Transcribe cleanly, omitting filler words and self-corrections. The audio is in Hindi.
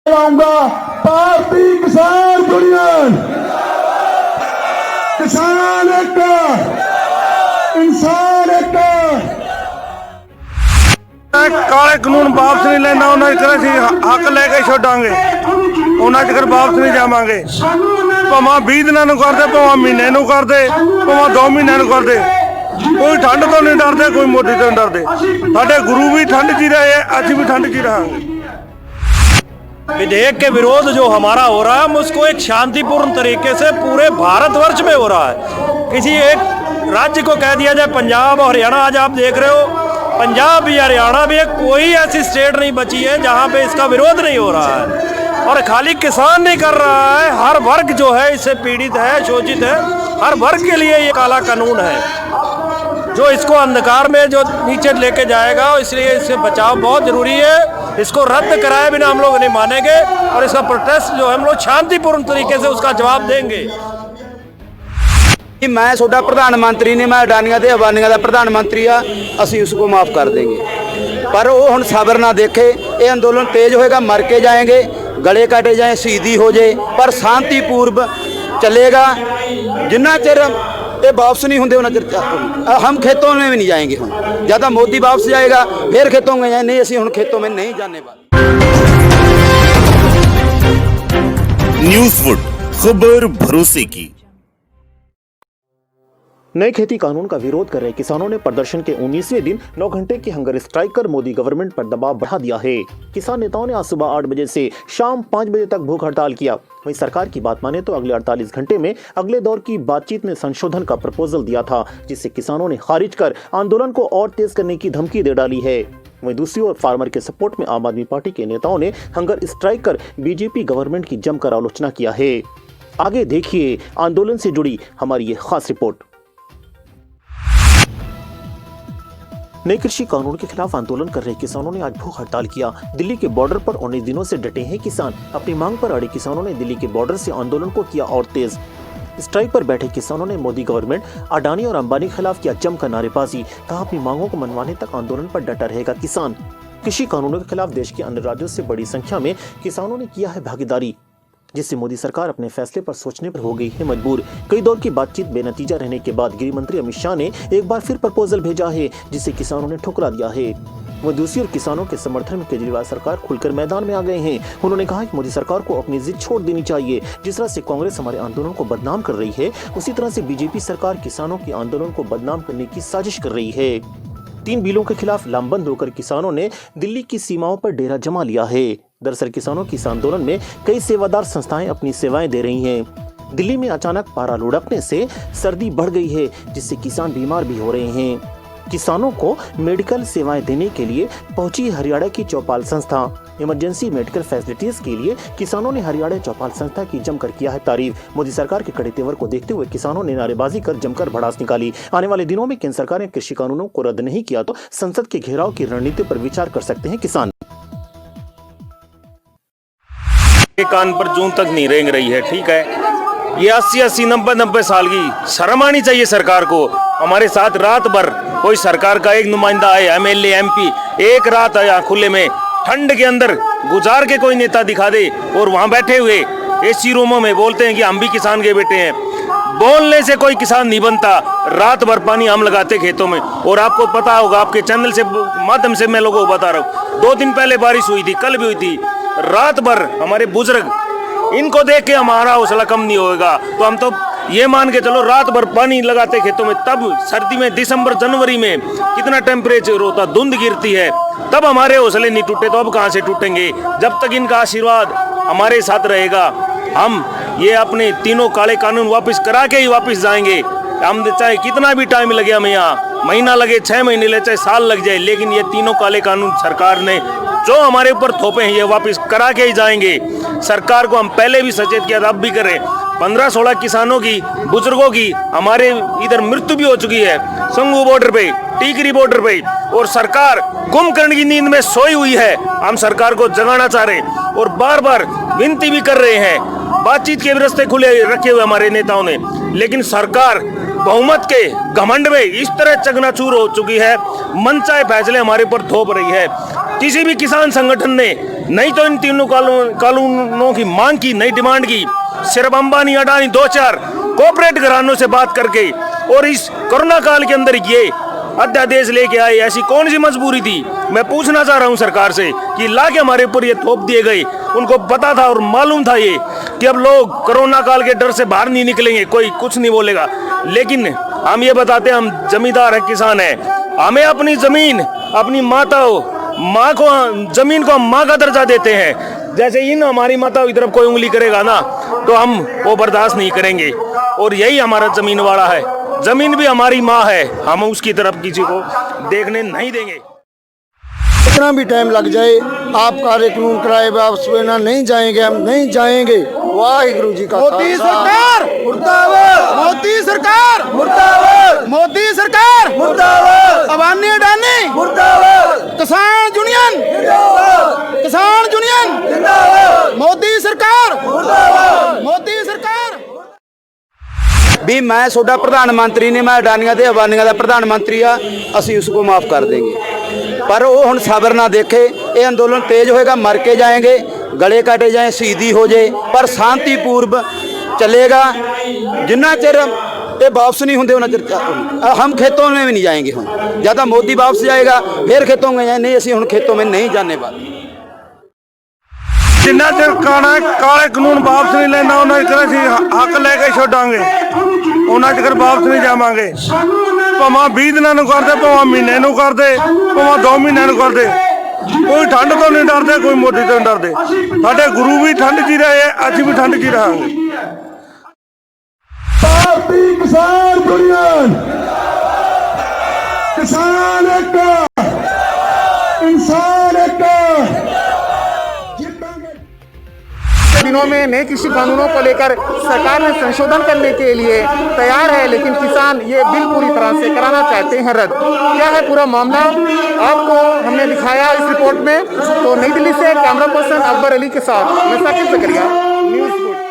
लाऊंगा भारतीय किसान यूनियन, किसान एकता, इंसान एकता। काले कानून वापस नहीं लेना, उन्हें हक लेके छोड़ांगे, उन्हें चक्कर वापस नहीं जावांगे। भावें 20 दिनों करते, भावें महीने करते, भावें 2 महीने करते, कोई ठंड तो नहीं डरते, कोई मोदी तो नहीं डरते। साडे गुरु भी ठंड च रहे, असीं भी ठंड च रहांगे। विधेयक के विरोध जो हमारा हो रहा है, हम उसको एक शांतिपूर्ण तरीके से पूरे भारतवर्ष में हो रहा है। किसी एक राज्य को कह दिया जाए, पंजाब और हरियाणा, आज आप देख रहे हो पंजाब भी हरियाणा भी कोई ऐसी स्टेट नहीं बची है जहां पे इसका विरोध नहीं हो रहा है। और खाली किसान नहीं कर रहा है, हर वर्ग जो है इससे पीड़ित है, शोषित है। हर वर्ग के लिए ये काला कानून है जो इसको अंधकार में जो नीचे लेके जाएगा, इसलिए इससे बचाव बहुत जरूरी है। इसको रद्द कराए बिना हम लोग नहीं मानेंगे और इसका प्रोटेस्ट जो है हम लोग शांतिपूर्ण तरीके से उसका जवाब देंगे। मैं सोडा प्रधानमंत्री ने, मैं अडानिया ते अबानिया का प्रधानमंत्री आ, असी उसको माफ़ कर देंगे। पर वो हुण सबर ना देखे, ये अंदोलन तेज होएगा, मर के जाएंगे, गले काटे जाए, शहीदी हो जाए, पर शांतिपूर्व चलेगा। जिन्ना चिर ये वापस नहीं होंगे उन्ना चिर हम खेतों में भी नहीं जाएंगे। हम ज़्यादा मोदी वापस जाएगा फिर खेतों में जाए, नहीं असी हुण खेतों में नहीं जाने वाले। न्यूज़वुड, खबर भरोसे की। नए खेती कानून का विरोध कर रहे किसानों ने प्रदर्शन के 19वें दिन 9 घंटे की हंगर स्ट्राइक कर मोदी गवर्नमेंट पर दबाव बढ़ा दिया है। किसान नेताओं ने आज सुबह 8 बजे से शाम 5 बजे तक भूख हड़ताल किया। वहीं सरकार की बात माने तो अगले 48 घंटे में अगले दौर की बातचीत में संशोधन का प्रपोजल दिया था, जिसे किसानों ने खारिज कर आंदोलन को और तेज करने की धमकी दे डाली है। वहीं दूसरी ओर फार्मर के सपोर्ट में आम आदमी पार्टी के नेताओं ने हंगर स्ट्राइक कर बीजेपी गवर्नमेंट की जमकर आलोचना किया है। आगे देखिए आंदोलन से जुड़ी हमारी ये खास रिपोर्ट। नए कृषि कानून के खिलाफ आंदोलन कर रहे किसानों ने आज भूख हड़ताल किया। दिल्ली के बॉर्डर पर 19 दिनों से डटे हैं किसान। अपनी मांग पर अड़े किसानों ने दिल्ली के बॉर्डर से आंदोलन को किया और तेज। स्ट्राइक पर बैठे किसानों ने मोदी गवर्नमेंट, अडानी और अंबानी के खिलाफ किया जमकर नारेबाजी। कहा अपनी मांगों को मनवाने तक आंदोलन पर डटा रहेगा किसान। कृषि कानूनों के खिलाफ देश के अन्य राज्यों से बड़ी संख्या में किसानों ने किया है भागीदारी, जिससे मोदी सरकार अपने फैसले पर सोचने पर हो गई है मजबूर। कई दौर की बातचीत बेनतीजा रहने के बाद गृह मंत्री अमित शाह ने एक बार फिर प्रपोजल भेजा है, जिसे किसानों ने ठुकरा दिया है। वह दूसरी ओर किसानों के समर्थन में केजरीवाल सरकार खुलकर मैदान में आ गए हैं। उन्होंने कहा कि मोदी सरकार को अपनी जिद छोड़ देनी चाहिए। जिस तरह से कांग्रेस हमारे आंदोलन को बदनाम कर रही है, उसी तरह से बीजेपी सरकार किसानों के आंदोलन को बदनाम करने की साजिश कर रही है। 3 बिलों के खिलाफ लामबंद होकर किसानों ने दिल्ली की सीमाओं पर डेरा जमा लिया है। दरअसल किसानों की इस आंदोलन में कई सेवादार संस्थाएं अपनी सेवाएं दे रही हैं। दिल्ली में अचानक पारा लुढ़कने से सर्दी बढ़ गई है, जिससे किसान बीमार भी हो रहे हैं। किसानों को मेडिकल सेवाएं देने के लिए पहुंची हरियाणा की चौपाल संस्था। इमरजेंसी मेडिकल फैसिलिटीज के लिए किसानों ने हरियाणा चौपाल संस्था की जमकर किया है तारीफ। मोदी सरकार के कड़े तेवर को देखते हुए किसानों ने नारेबाजी कर जमकर भड़ास निकाली। आने वाले दिनों में केंद्र सरकार ने कृषि कानूनों को रद्द नहीं किया तो संसद के घेराव की रणनीति पर विचार कर सकते हैं किसान। कान पर जून तक नहीं रेंग रही है, ठीक है। ये 80-80, 90-90 साल की शर्म आनी चाहिए सरकार को। हमारे साथ रात भर कोई सरकार का एक नुमाइंदा है, एमएलए, एमपी, एक रात आया खुले में ठंड के अंदर गुजार के कोई नेता दिखा दे, और वहां बैठे हुए एसी रूमों में बोलते हैं कि हम भी किसान के बेटे हैं। बोलने से कोई किसान नहीं बनता। रात भर पानी हम लगाते खेतों में, और आपको पता होगा, आपके चैनल से माध्यम से मैं लोगों को बता रहा हूँ, 2 दिन पहले बारिश हुई थी, कल भी हुई थी। रात भर हमारे बुजुर्ग, इनको देख के हमारा हौसला कम नहीं होगा, तो हम तो ये मान के चलो रात भर पानी लगाते खेतों में। तब सर्दी में दिसंबर जनवरी में कितना टेम्परेचर होता, धुंध गिरती है, तब हमारे हौसले नहीं टूटे, तो अब कहाँ से टूटेंगे। जब तक इनका आशीर्वाद हमारे साथ रहेगा, हम ये अपने तीनों काले कानून वापस करा के ही वापस जाएंगे। हम चाहे कितना भी टाइम लगे, हमें यहाँ महीना लगे, 6 महीने लगे, चाहे साल लग जाए, लेकिन ये तीनों काले कानून सरकार ने जो हमारे ऊपर थोपे हैं ये वापस करा के ही जाएंगे। सरकार को हम पहले भी सचेत किया था, अब भी करें। 15-16 किसानों की, बुजुर्गों की हमारे इधर मृत्यु भी हो चुकी है, संगू बॉर्डर पे, टीकरी बॉर्डर पे, और सरकार कुंभकर्ण की नींद में सोई हुई है। हम सरकार को जगाना चाह रहे हैं और बार बार विनती भी कर रहे हैं। बातचीत के रास्ते खुले रखे हुए हमारे नेताओं ने, लेकिन सरकार बहुमत के घमंड में इस तरह चकनाचूर हो चुकी है, मनचाहे फैसले हमारे ऊपर थोप रही है। किसी भी किसान संगठन ने नहीं तो इन तीनों कानूनों की मांग की, नहीं डिमांड की। सिर्फ अंबानी अडानी 2-4 कॉर्पोरेट घरानों से बात करके और इस कोरोना काल के अंदर ये अध्यादेश लेके आए, ऐसी कौन सी मजबूरी थी? मैं पूछना चाह रहा हूं सरकार से कि ला के हमारे ऊपर ये थोप दिए गए। उनको पता था और मालूम था ये कि अब लोग कोरोना काल के डर से बाहर नहीं निकलेंगे, कोई कुछ नहीं बोलेगा। लेकिन हम ये बताते हैं, हम जमींदार हैं, किसान हैं, हमें अपनी जमीन, अपनी माँ को जमीन को हम माँ का दर्जा देते हैं। जैसे इन हमारी माताओं की तरफ कोई उंगली करेगा ना तो हम वो बर्दाश्त नहीं करेंगे। और यही हमारा जमीन वाला है, जमीन भी हमारी माँ है, हम उसकी तरफ किसी को देखने नहीं देंगे। कितना भी टाइम लग जाए, आप कार्य कानून कराए वापस लेना नहीं जाएंगे, हम नहीं जाएंगे। वाहिगुरु जी का मोदी सरकार मुर्दाबाद, मोदी सरकार मुर्दाबाद, मोदी सरकार मुर्दाबाद, अबानी अडानी मुर्दाबाद, किसान यूनियन जिंदाबाद, किसान यूनियन जिंदाबाद, मोदी सरकार मुर्दाबाद, मोदी सरकार। भी मैं ਤੁਹਾਡਾ ਪ੍ਰਧਾਨ ਮੰਤਰੀ ਨੇ, ਮੈਂ ਅਡਾਨੀਆਂ ਤੇ ਅਬਾਨੀਆਂ ਦਾ ਪ੍ਰਧਾਨ ਮੰਤਰੀ ਆ, ਅਸੀਂ ਉਸको ਮਾਫ ਕਰ देंगे। पर वो ਹੁਣ सबर ना देखे, ये अंदोलन तेज होएगा, मर के जाएंगे, गले काटे जाए, शहीदी हो जाए, पर शांतिपूर्व चलेगा। जिन्ना चिर ये वापस नहीं होंगे उन्ना चिर हम खेतों में भी नहीं जाएंगे। हम ज़्यादा मोदी वापस जाएगा फिर खेतों में जाए, नहीं असी हम खेतों में नहीं जाने वाले। जिन्ना चिर काले कानून वापस नहीं लेना उन्ना चिर असीं हक लेके छड्डांगे, उन्ना चिर वापस नहीं जावांगे। भावें 20 दिनों नूं करदे, भावें महीने नूं करदे, भावें 2 महीनों नूं करदे, कोई ठंड तो नहीं डरते, कोई मोदी तो नहीं डरते। साडे गुरु भी ठंड च रहे, असीं भी ठंड च रहांगे। भारतीय किसान यूनियन, किसान एकता, इंसान एकता। दिनों में नए कृषि कानूनों को लेकर सरकार ने संशोधन करने के लिए तैयार है, लेकिन किसान ये बिल पूरी तरह से कराना चाहते हैं रद्द। क्या है पूरा मामला, आपको हमने दिखाया इस रिपोर्ट में। तो नई दिल्ली से कैमरा पर्सन अकबर अली के साथ मैं साकिब जकरिया, न्यूज़ गुड।